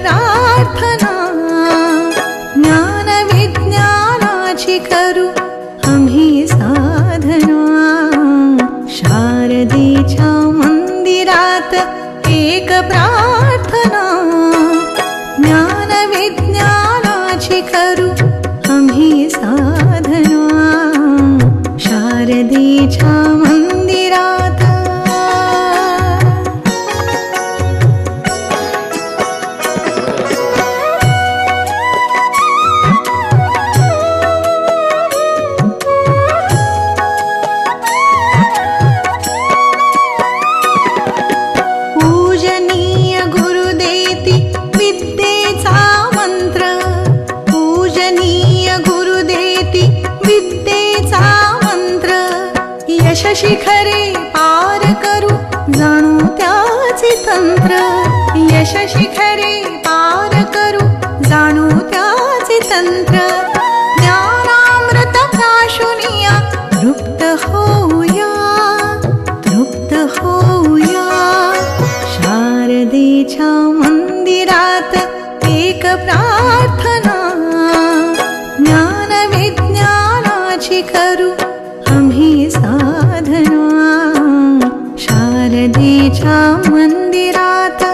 प्रार्थना ज्ञानविज्ञानाची करू आम्ही साधना शारदेच्या मंदिरात एक प्रार्थना ज्ञानविज्ञानाची करू आम्ही साधना शारदेच्या मंदिरात पूजनीय गुरुदेती विद्येचा मंत्र पूजनीय गुरुदेती विद्येचा मंत्र यश शिखरे पार करू जाणू त्याचे तंत्र यश शिखरे पार करू जाणू त्याचे तंत्र ज्ञानामृत प्राशुनिया तृप्त होऊया शारदेच्या मंदिरात एक प्रार्थना ज्ञानविज्ञानाची करू आम्ही साधना शारदेच्या मंदिरात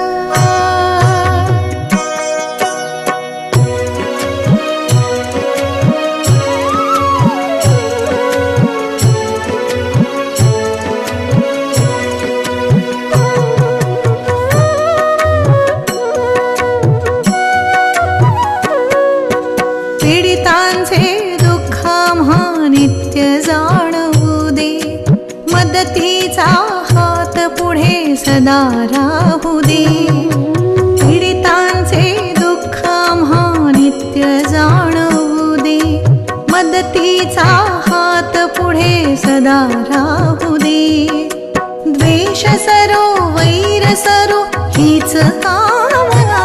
पीडितांचे दुःख आम्हा नित्य जाणवू दे मदतीचा हात पुढे सदा राहू दे पीडितांचे दुःख आम्हा नित्य जाणवू दे मदतीचा हात पुढे सदा राहू दे द्वेष सरो वैर सरो हीच कामना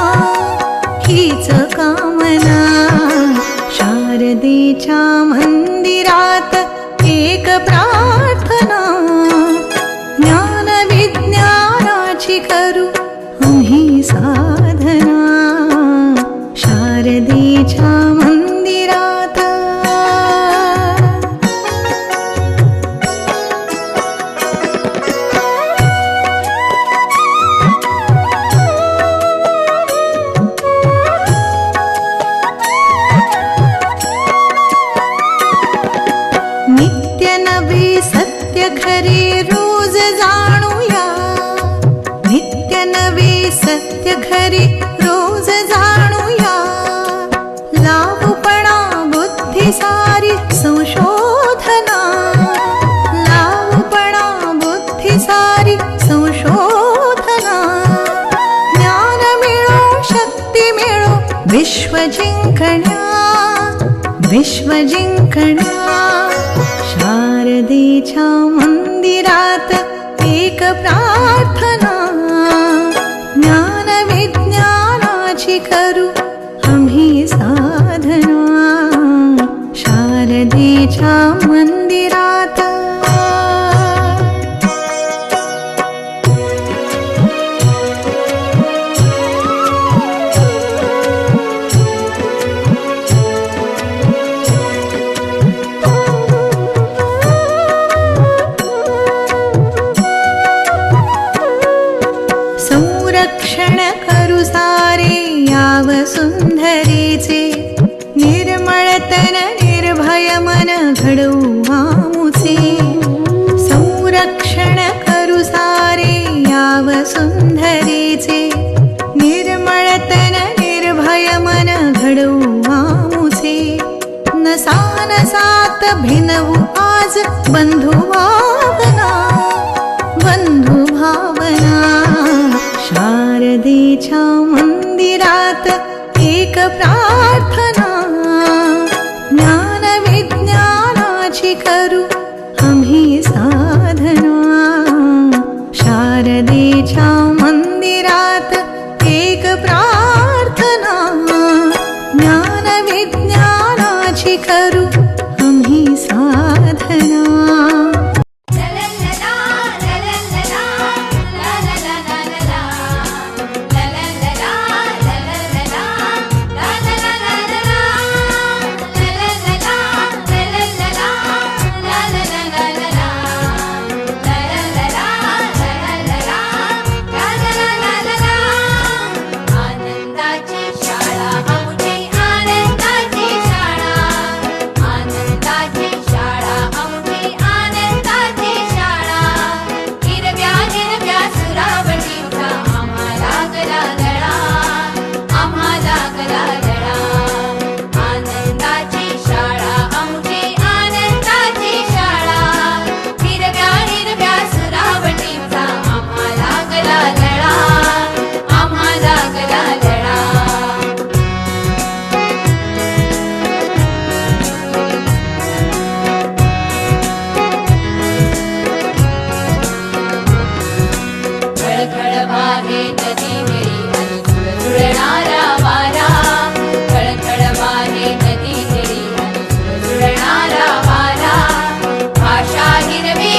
शारदेच्या मंदिरात एक प्रार्थना ज्ञानविज्ञानाची करू आम्ही साधना शारदेच्या मंदिरात नित्य नवे सत्य खरे रोज जाणूया नित्य नवे सत्य खरे रोज जाणूया लाभपणा बुद्धी सारी संशोधना लाभपणा बुद्धी सारी संशोधना ज्ञान मिळो शक्ती मिळो विश्व जिंकण्या शारदेच्या मंदिरात एक प्रार्थना ज्ञानविज्ञानाची करू आम्ही साधना शारदेच्या मंदिरात संरक्षण करू सारे याव सुंदरीचे निर्मळतन निर्भय मन घडवू आमुचे संरक्षण करू सारे याव सुंदरीचे निर्मळतन निर्भय मन घडवू आमुचे नसानसात भिनवू आज बंधू भावना शारदेच्या मंदिरात एक प्रार्थना ज्ञानविज्ञानाची करू आम्ही साधना शारदेच्या मंदिरात एक प्रार्थना ज्ञानविज्ञानाची करू आम्ही साधना विघ्नविनाशक